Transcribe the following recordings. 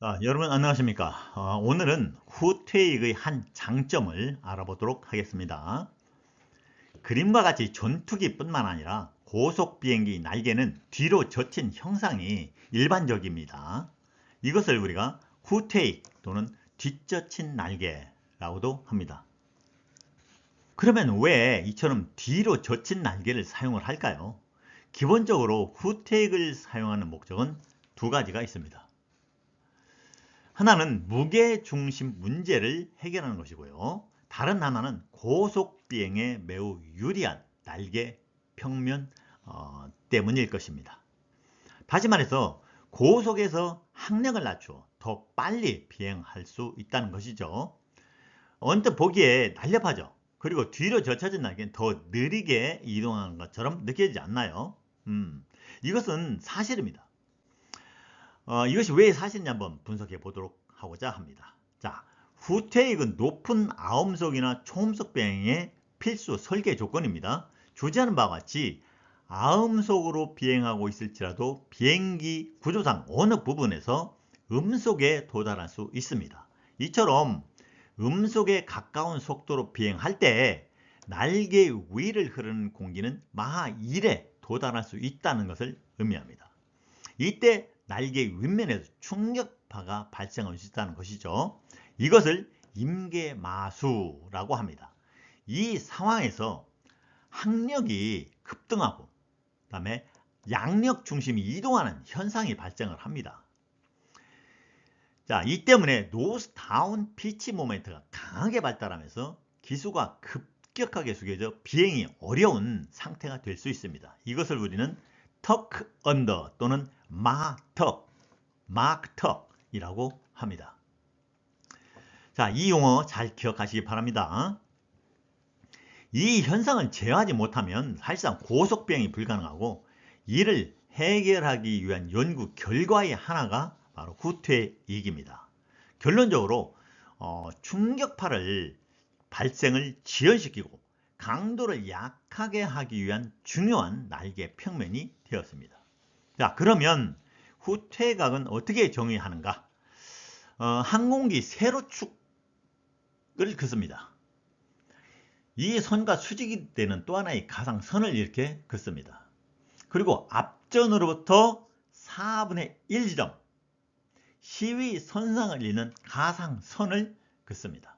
여러분 안녕하십니까? 오늘은 후퇴익의 한 장점을 알아보도록 하겠습니다. 그림과 같이 전투기뿐만 아니라 고속 비행기 날개는 뒤로 젖힌 형상이 일반적입니다. 이것을 우리가 후퇴익 또는 뒤젖힌 날개라고도 합니다. 그러면 왜 이처럼 뒤로 젖힌 날개를 사용을 할까요? 기본적으로 후퇴익을 사용하는 목적은 두 가지가 있습니다. 하나는 무게중심 문제를 해결하는 것이고요. 다른 하나는 고속 비행에 매우 유리한 날개 평면 때문일 것입니다. 다시 말해서 고속에서 항력을 낮추어 더 빨리 비행할 수 있다는 것이죠. 언뜻 보기에 날렵하죠. 그리고 뒤로 젖혀진 날개는 더 느리게 이동하는 것처럼 느껴지지 않나요? 이것은 사실입니다. 이것이 왜 사실인지 한번 분석해 보도록 하고자 합니다. 자, 후퇴익은 높은 아음속이나 초음속 비행의 필수 설계 조건입니다. 주제하는 바와 같이 아음속으로 비행하고 있을지라도 비행기 구조상 어느 부분에서 음속에 도달할 수 있습니다. 이처럼 음속에 가까운 속도로 비행할 때 날개 위를 흐르는 공기는 마하 1에 도달할 수 있다는 것을 의미합니다. 이때 날개 윗면에서 충격파가 발생할 수 있다는 것이죠. 이것을 임계마수라고 합니다. 이 상황에서 항력이 급등하고 그 다음에 양력 중심이 이동하는 현상이 발생을 합니다. 자, 이 때문에 노스 다운 피치 모멘트가 강하게 발달하면서 기수가 급격하게 숙여져 비행이 어려운 상태가 될 수 있습니다. 이것을 우리는 터크 언더 또는 마크턱이라고 합니다. 자, 이 용어 잘 기억하시기 바랍니다. 이 현상을 제어하지 못하면 사실상 고속 비행이 불가능하고 이를 해결하기 위한 연구 결과의 하나가 바로 후퇴익입니다. 결론적으로 충격파를 발생을 지연시키고 강도를 약하게 하기 위한 중요한 날개 평면이 되었습니다. 자, 그러면 후퇴각은 어떻게 정의하는가? 항공기 세로축을 긋습니다. 이 선과 수직이 되는 또 하나의 가상선을 이렇게 긋습니다. 그리고 앞전으로부터 4분의 1 지점 시위 선상을 잇는 가상선을 긋습니다.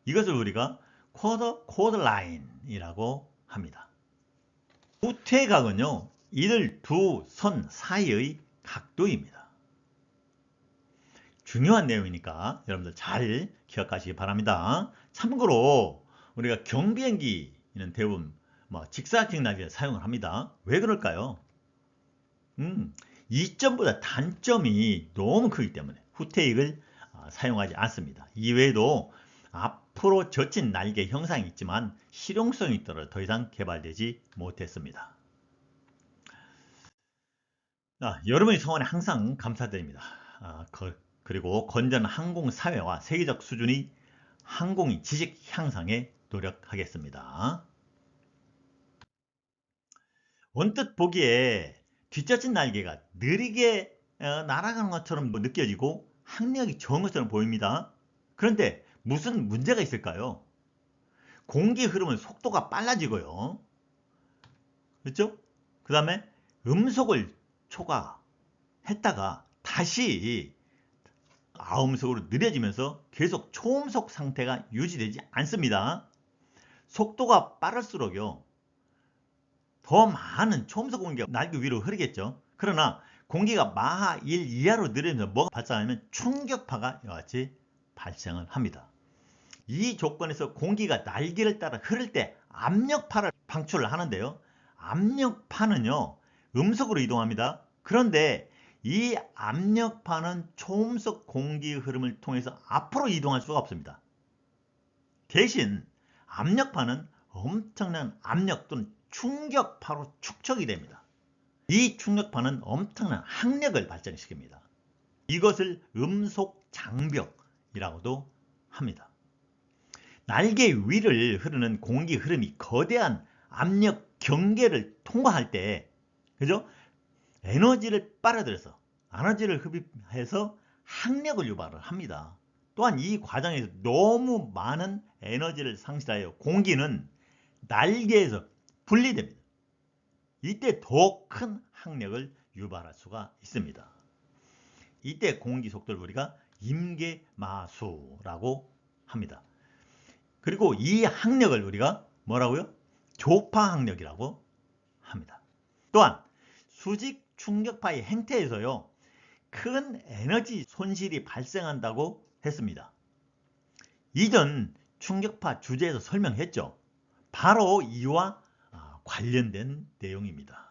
이것을 우리가 쿼드 라인이라고 합니다. 후퇴각은요, 이들 두 선 사이의 각도입니다. 중요한 내용이니까 여러분들 잘 기억하시기 바랍니다. 참고로 우리가 경비행기는 대부분 직사각형 날개를 사용을 합니다. 왜 그럴까요? 이점보다 단점이 너무 크기 때문에 후퇴익을 사용하지 않습니다. 이외에도 앞으로 젖힌 날개 형상이 있지만 실용성이 떨어 더 이상 개발되지 못했습니다. 여러분의 성원에 항상 감사드립니다. 그리고 건전한 항공사회와 세계적 수준의 항공인 지식 향상에 노력하겠습니다. 언뜻 보기에 뒤젖힌 날개가 느리게 날아가는 것처럼 느껴지고 항력이 적은 것처럼 보입니다. 그런데 무슨 문제가 있을까요? 공기 흐름은 속도가 빨라지고요. 그렇죠? 그 다음에 음속을 초과했다가 다시 아음속으로 느려지면서 계속 초음속 상태가 유지되지 않습니다. 속도가 빠를수록요, 더 많은 초음속 공기가 날개 위로 흐르겠죠. 그러나 공기가 마하 1 이하로 느려지면서 뭐가 발생하냐면 충격파가 이와 같이 발생을 합니다. 이 조건에서 공기가 날개를 따라 흐를 때 압력파를 방출을 하는데요. 압력파는요, 음속으로 이동합니다. 그런데 이 압력파는 초음속 공기 흐름을 통해서 앞으로 이동할 수가 없습니다. 대신 압력파는 엄청난 압력 또는 충격파로 축적이 됩니다. 이 충격파는 엄청난 항력을 발생시킵니다. 이것을 음속 장벽이라고도 합니다. 날개 위를 흐르는 공기 흐름이 거대한 압력 경계를 통과할 때, 그죠? 에너지를 빨아들여서 에너지를 흡입해서 항력을 유발을 합니다. 또한 이 과정에서 너무 많은 에너지를 상실하여 공기는 날개에서 분리됩니다. 이때 더 큰 항력을 유발할 수가 있습니다. 이때 공기 속도를 우리가 임계마수라고 합니다. 그리고 이 항력을 우리가 뭐라고요? 조파항력이라고 합니다. 또한 수직 충격파의 행태에서요, 큰 에너지 손실이 발생한다고 했습니다. 이전 충격파 주제에서 설명했죠. 바로 이와 관련된 내용입니다.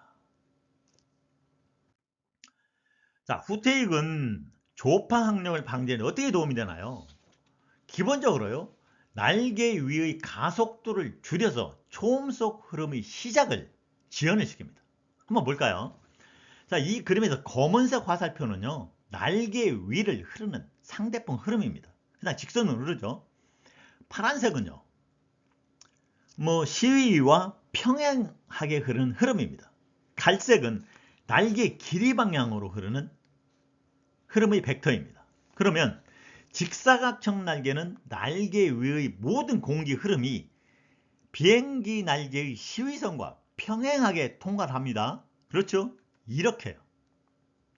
자, 후퇴익은 조파 항력을 방지하는 데 어떻게 도움이 되나요? 기본적으로요, 날개 위의 가속도를 줄여서 초음속 흐름의 시작을 지연을 시킵니다. 한번 볼까요? 자, 이 그림에서 검은색 화살표는요, 날개 위를 흐르는 상대편 흐름입니다. 그냥 직선으로 흐르죠. 파란색은요, 시위와 평행하게 흐르는 흐름입니다. 갈색은 날개 길이 방향으로 흐르는 흐름의 벡터입니다. 그러면 직사각형 날개는 날개 위의 모든 공기 흐름이 비행기 날개의 시위선과 평행하게 통과를 합니다. 그렇죠? 이렇게요.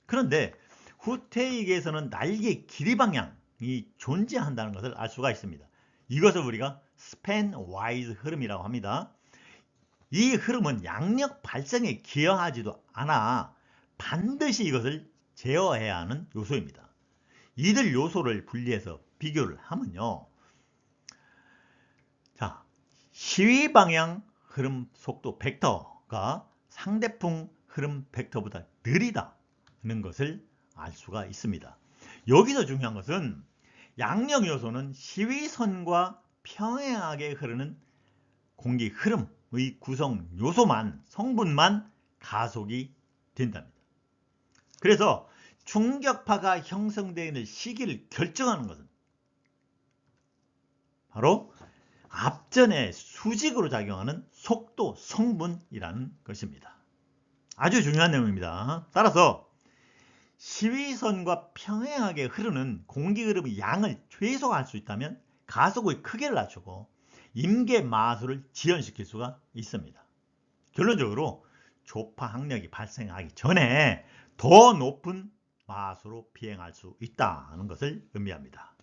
그런데 후퇴익에서는 날개 길이 방향이 존재한다는 것을 알 수가 있습니다. 이것을 우리가 스팬 와이즈 흐름이라고 합니다. 이 흐름은 양력 발생에 기여하지도 않아 반드시 이것을 제어해야 하는 요소입니다. 이들 요소를 분리해서 비교를 하면요, 자, 시위 방향 흐름 속도 벡터가 상대풍 흐름 벡터보다 느리다는 것을 알 수가 있습니다. 여기서 중요한 것은 양력 요소는 시위선과 평행하게 흐르는 공기 흐름의 구성 요소만, 성분만 가속이 된답니다. 그래서 충격파가 형성되는 시기를 결정하는 것은 바로 앞전에 수직으로 작용하는 속도 성분이라는 것입니다. 아주 중요한 내용입니다. 따라서 시위선과 평행하게 흐르는 공기 흐름의 양을 최소화할 수 있다면 가속의 크기를 낮추고 임계마수를 지연시킬 수가 있습니다. 결론적으로 조파 항력이 발생하기 전에 더 높은 마수로 비행할 수 있다는 것을 의미합니다.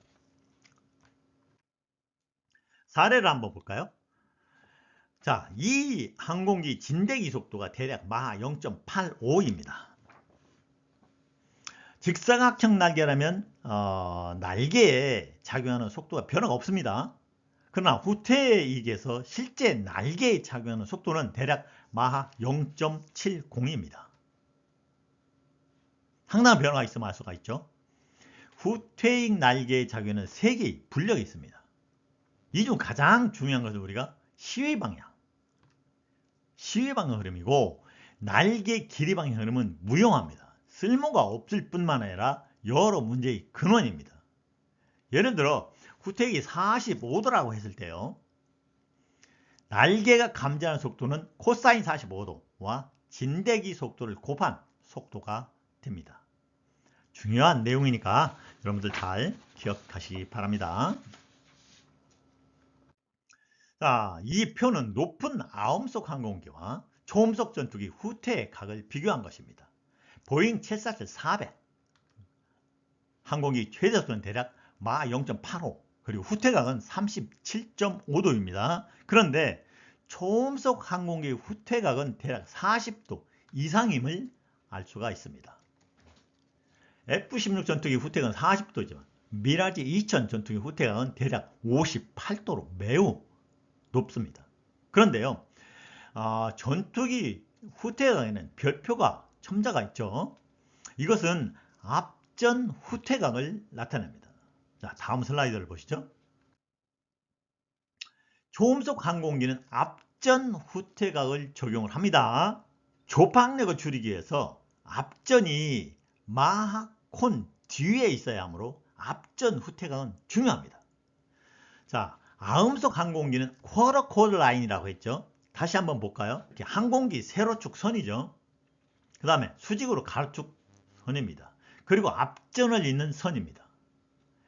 사례를 한번 볼까요? 자, 이 항공기 진대기 속도가 대략 마하 0.85입니다. 직사각형 날개라면 날개에 작용하는 속도가 변화가 없습니다. 그러나 후퇴익에서 실제 날개에 작용하는 속도는 대략 마하 0.70입니다. 상당한 변화가 있으면 알 수가 있죠. 후퇴익 날개에 작용하는 3개의 분력이 있습니다. 이 중 가장 중요한 것은 우리가 시위 방향 흐름이고, 날개 길이 방향 흐름은 무용합니다. 쓸모가 없을 뿐만 아니라 여러 문제의 근원입니다. 예를 들어 후퇴익이 45도라고 했을 때요, 날개가 감지하는 속도는 코사인 45도와 진대기 속도를 곱한 속도가 됩니다. 중요한 내용이니까 여러분들 잘 기억하시기 바랍니다. 자, 이 표는 높은 아음속 항공기와 초음속 전투기 후퇴의 각을 비교한 것입니다. 보잉 747-400 항공기 최저속도는 대략 마하 0.85, 그리고 후퇴각은 37.5도입니다. 그런데 초음속 항공기 후퇴각은 대략 40도 이상임을 알 수가 있습니다. F-16 전투기 후퇴각은 40도지만 미라지 2000 전투기 후퇴각은 대략 58도로 매우 높습니다. 그런데요, 전투기 후퇴각에는 별표가 첨자가 있죠. 이것은 앞전 후퇴각을 나타냅니다. 자, 다음 슬라이드를 보시죠. 초음속 항공기는 앞전 후퇴각을 적용을 합니다. 조파 항력을 줄이기 위해서 앞전이 마하콘 뒤에 있어야 하므로 앞전 후퇴각은 중요합니다. 자, 아음속 항공기는 쿼터 코드 라인이라고 했죠. 다시 한번 볼까요? 항공기 세로축 선이죠. 그 다음에 수직으로 가로축 선입니다. 그리고 앞전을 잇는 선입니다.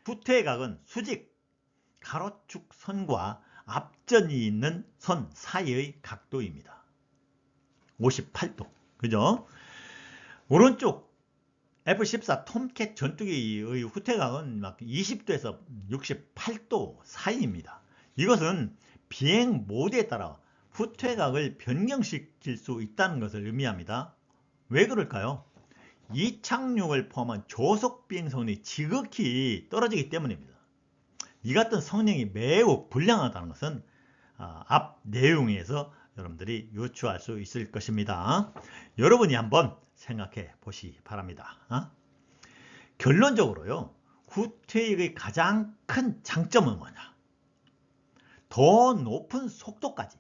후퇴각은 수직 가로축 선과 앞전이 있는 선 사이의 각도입니다. 58도. 그죠? 오른쪽 F-14 톰캣 전투기의 후퇴각은 막 20도에서 68도 사이입니다. 이것은 비행 모드에 따라 후퇴각을 변경시킬 수 있다는 것을 의미합니다. 왜 그럴까요? 이착륙을 포함한 조속 비행성능이 지극히 떨어지기 때문입니다. 이 같은 성능이 매우 불량하다는 것은 앞 내용에서 여러분들이 유추할 수 있을 것입니다. 여러분이 한번 생각해 보시기 바랍니다. 결론적으로요, 후퇴익의 가장 큰 장점은 뭐냐? 더 높은 속도까지,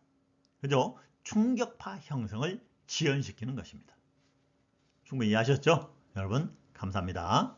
그죠? 충격파 형성을 지연시키는 것입니다. 충분히 이해하셨죠? 여러분, 감사합니다.